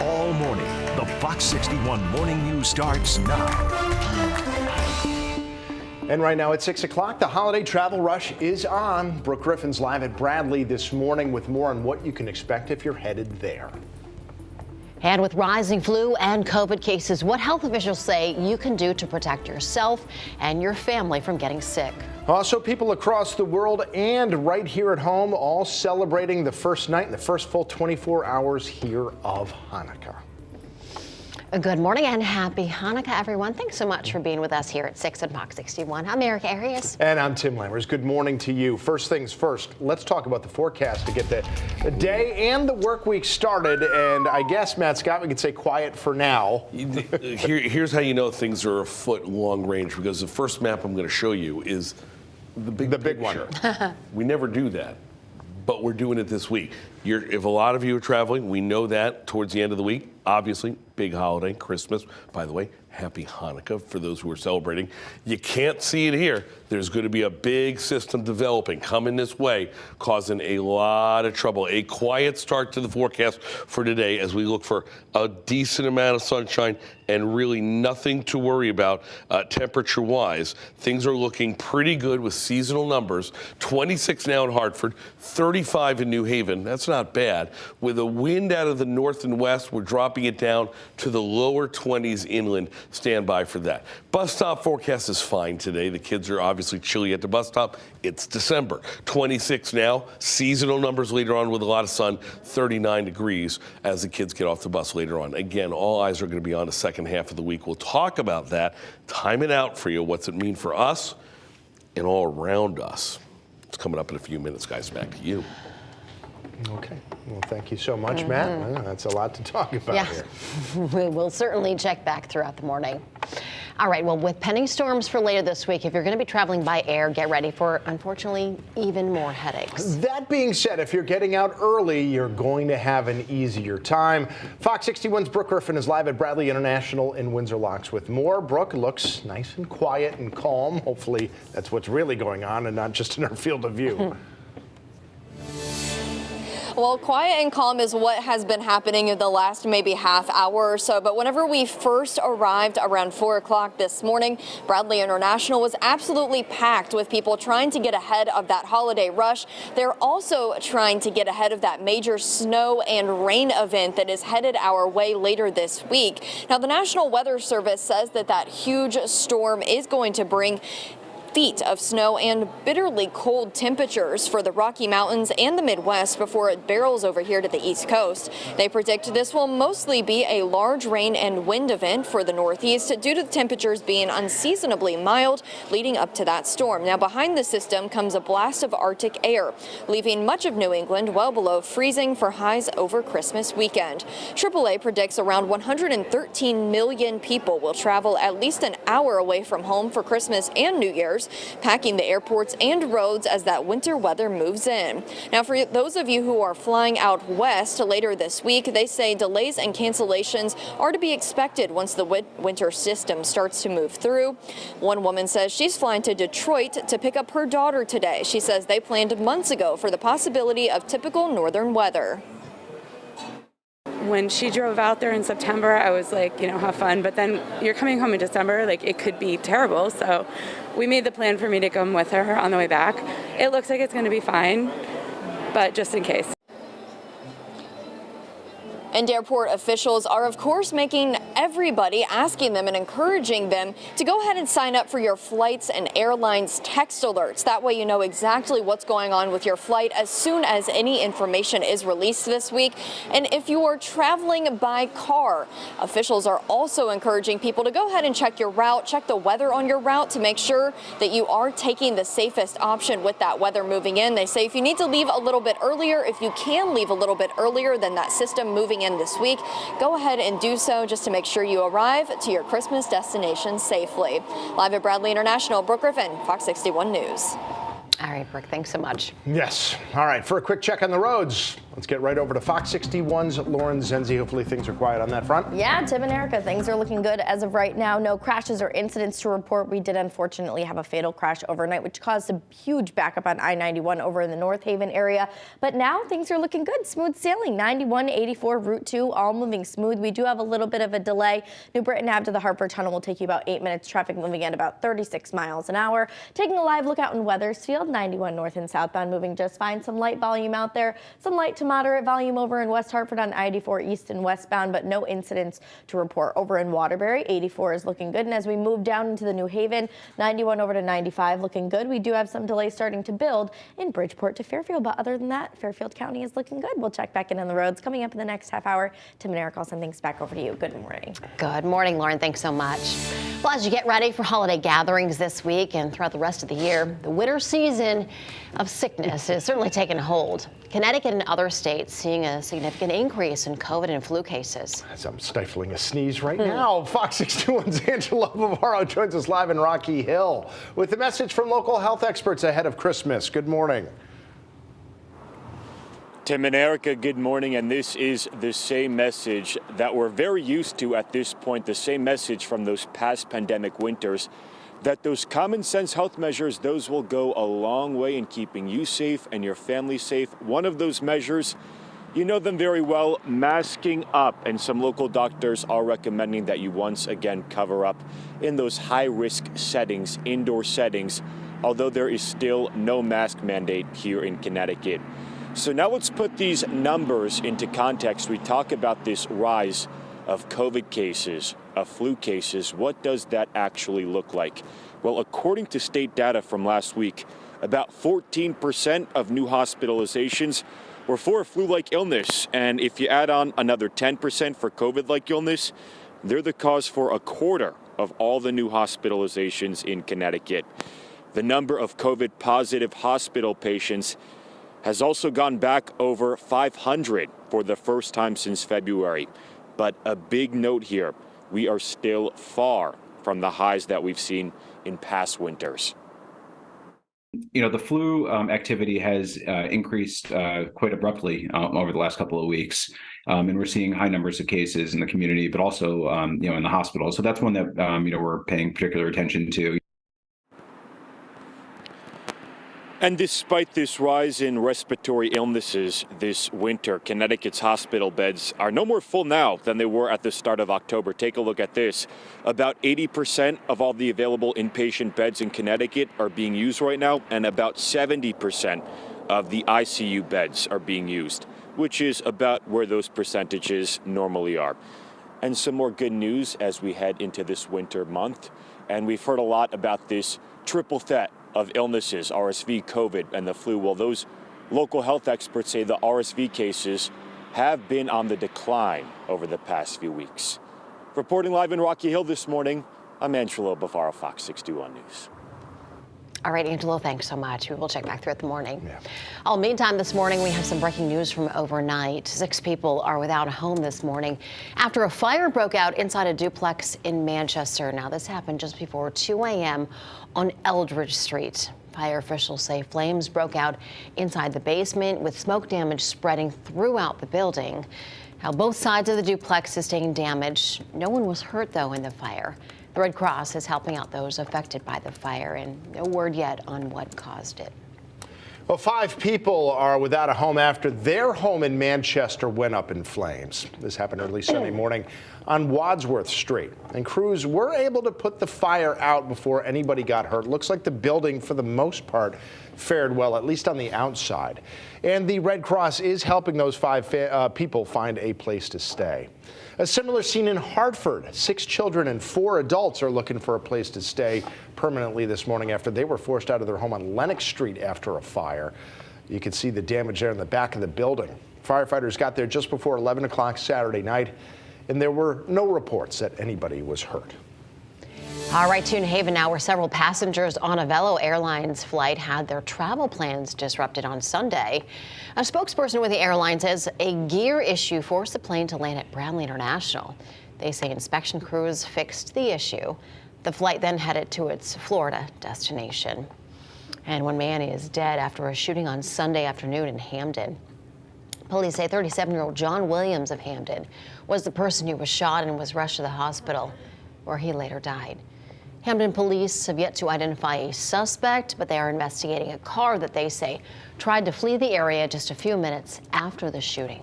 all morning. The Fox 61 Morning News starts now. And right now at 6 o'clock, the holiday travel rush is on. Brooke Griffin's live at Bradley this morning with more on what you can expect if you're headed there. And with rising flu and COVID cases, what health officials say you can do to protect yourself and your family from getting sick. Also, people across the world and right here at home all celebrating the first night and the first full 24 hours here of Hanukkah. Good morning and happy Hanukkah, everyone. Thanks so much for being with us here at 6 on Fox 61. I'm Erica Arias. And I'm Tim Lammers. Good morning to you. First things first, let's talk about the forecast to get the day and the work week started. And I guess, Matt Scott, we could say quiet for now. Here's how you know things are a foot long range, because the first map I'm going to show you is the big one. We never do that, but we're doing it this week. If a lot of you are traveling, we know that towards the end of the week. Obviously, big holiday, Christmas. By the way, happy Hanukkah for those who are celebrating. You can't see it here. There's going to be a big system developing, coming this way, causing a lot of trouble. A quiet start to the forecast for today as we look for a decent amount of sunshine and really nothing to worry about temperature-wise. Things are looking pretty good with seasonal numbers. 26 now in Hartford, 35 in New Haven. That's not bad. With a wind out of the north and west, we're dropping it down to the lower 20s inland. Stand by for that. Bus stop forecast is fine today. The kids are obviously chilly at the bus stop. It's December. 26 now. Seasonal numbers later on with a lot of sun. 39 degrees as the kids get off the bus later on. Again, all eyes are going to be on the second half of the week. We'll talk about that. Time it out for you. What's it mean for us and all around us? It's coming up in a few minutes, guys. Back to you. Okay. Well, thank you so much, Matt. That's a lot to talk about here. We will certainly check back throughout the morning. All right, well, with pending storms for later this week, if you're going to be traveling by air, get ready for, unfortunately, even more headaches. That being said, if you're getting out early, you're going to have an easier time. Fox 61's Brooke Griffin is live at Bradley International in Windsor Locks with more. Brooke looks nice and quiet and calm. Hopefully that's what's really going on and not just in our field of view. Well, quiet and calm is what has been happening in the last maybe half hour or so. But whenever we first arrived around 4 o'clock this morning, Bradley International was absolutely packed with people trying to get ahead of that holiday rush. They're also trying to get ahead of that major snow and rain event that is headed our way later this week. Now, the National Weather Service says that huge storm is going to bring feet of snow and bitterly cold temperatures for the Rocky Mountains and the Midwest before it barrels over here to the East Coast. They predict this will mostly be a large rain and wind event for the Northeast due to the temperatures being unseasonably mild leading up to that storm. Now, behind the system comes a blast of Arctic air, leaving much of New England well below freezing for highs over Christmas weekend. AAA predicts around 113 million people will travel at least an hour away from home for Christmas and New Year's, packing the airports and roads as that winter weather moves in. Now, for those of you who are flying out west later this week, they say delays and cancellations are to be expected once the winter system starts to move through. One woman says she's flying to Detroit to pick up her daughter today. She says they planned months ago for the possibility of typical northern weather. When she drove out there in September, I was like, have fun. But then you're coming home in December, like it could be terrible. So we made the plan for me to come with her on the way back. It looks like it's going to be fine, but just in case. And airport officials are, of course, making everybody, asking them and encouraging them to go ahead and sign up for your flights and airlines text alerts. That way you know exactly what's going on with your flight as soon as any information is released this week. And if you are traveling by car, officials are also encouraging people to go ahead and check your route, check the weather on your route to make sure that you are taking the safest option with that weather moving in. They say if you need to leave a little bit earlier, if you can leave a little bit earlier than that system moving in this week, go ahead and do so just to make sure you arrive to your Christmas destination safely. Live at Bradley International, Brooke Griffin, Fox 61 News. All right, Brooke, thanks so much. Yes. All right, for a quick check on the roads, Let's get right over to Fox 61's Lauren Zenzi. Hopefully things are quiet on that front. Yeah, Tim and Erica, things are looking good as of right now. No crashes or incidents to report. We did unfortunately have a fatal crash overnight, which caused a huge backup on I-91 over in the North Haven area. But now things are looking good. Smooth sailing. 91, 84, Route 2, all moving smooth. We do have a little bit of a delay. New Britain Ave to the Harper Tunnel will take you about 8 minutes. Traffic moving at about 36 miles an hour. Taking a live look out in Weathersfield, 91 north and southbound moving just fine. Some light volume out there. Some light to moderate volume over in West Hartford on I-84 east and westbound, but no incidents to report. Over in Waterbury, 84 is looking good. And as we move down into the New Haven, 91 over to 95 looking good. We do have some delays starting to build in Bridgeport to Fairfield, but other than that, Fairfield County is looking good. We'll check back in on the roads coming up in the next half hour. Tim and Eric, I'll send things back over to you. Good morning. Good morning, Lauren. Thanks so much. Well, as you get ready for holiday gatherings this week and throughout the rest of the year, the winter season of sickness is certainly taking hold. Connecticut and other states seeing a significant increase in COVID and flu cases. As I'm stifling a sneeze right now, Fox 61's Angela Bavaro joins us live in Rocky Hill with a message from local health experts ahead of Christmas. Good morning. Tim and Erica, good morning. And this is the same message that we're very used to at this point, the same message from those past pandemic winters, that those common sense health measures, those will go a long way in keeping you safe and your family safe. One of those measures, you know them very well, masking up. And some local doctors are recommending that you once again cover up in those high risk settings, indoor settings, although there is still no mask mandate here in Connecticut. So now let's put these numbers into context. We talk about this rise of COVID cases, of flu cases. What does that actually look like? Well, according to state data from last week, about 14% of new hospitalizations were for a flu-like illness. And if you add on another 10% for COVID-like illness, they're the cause for a quarter of all the new hospitalizations in Connecticut. The number of COVID-positive hospital patients has also gone back over 500 for the first time since February. But a big note here, we are still far from the highs that we've seen in past winters. You know, the flu activity has increased quite abruptly over the last couple of weeks. And we're seeing high numbers of cases in the community, but also, in the hospital. So that's one that, we're paying particular attention to. And despite this rise in respiratory illnesses this winter, Connecticut's hospital beds are no more full now than they were at the start of October. Take a look at this. About 80% of all the available inpatient beds in Connecticut are being used right now, and about 70% of the ICU beds are being used, which is about where those percentages normally are. And some more good news as we head into this winter month. And we've heard a lot about this triple threat of illnesses, RSV, COVID, and the flu. Well, those local health experts say the RSV cases have been on the decline over the past few weeks. Reporting live in Rocky Hill this morning, I'm Angelo Bavaro, Fox 61 News. All right, Angelo, thanks so much. We will check back throughout the morning. Yeah. Meantime, this morning we have some breaking news from overnight. 6 people are without a home this morning after a fire broke out inside a duplex in Manchester. Now, this happened just before 2 a.m. on Eldridge Street. Fire officials say flames broke out inside the basement with smoke damage spreading throughout the building. Now, both sides of the duplex sustained damage. No one was hurt, though, in the fire. The Red Cross is helping out those affected by the fire, and no word yet on what caused it. Well, 5 people are without a home after their home in Manchester went up in flames. This happened early Sunday morning on Wadsworth Street, and crews were able to put the fire out before anybody got hurt. Looks like the building, for the most part, fared well, at least on the outside. And the Red Cross is helping those 5 people find a place to stay. A similar scene in Hartford. 6 children and 4 adults are looking for a place to stay permanently this morning after they were forced out of their home on Lenox Street after a fire. You can see the damage there in the back of the building. Firefighters got there just before 11 o'clock Saturday night, and there were no reports that anybody was hurt. All right, to New Haven now, where several passengers on a Velo Airlines flight had their travel plans disrupted on Sunday. A spokesperson with the airline says a gear issue forced the plane to land at Bradley International. They say inspection crews fixed the issue. The flight then headed to its Florida destination. And one man is dead after a shooting on Sunday afternoon in Hamden. Police say 37-year-old John Williams of Hamden was the person who was shot and was rushed to the hospital, where he later died. Hamden police have yet to identify a suspect, but they are investigating a car that they say tried to flee the area just a few minutes after the shooting.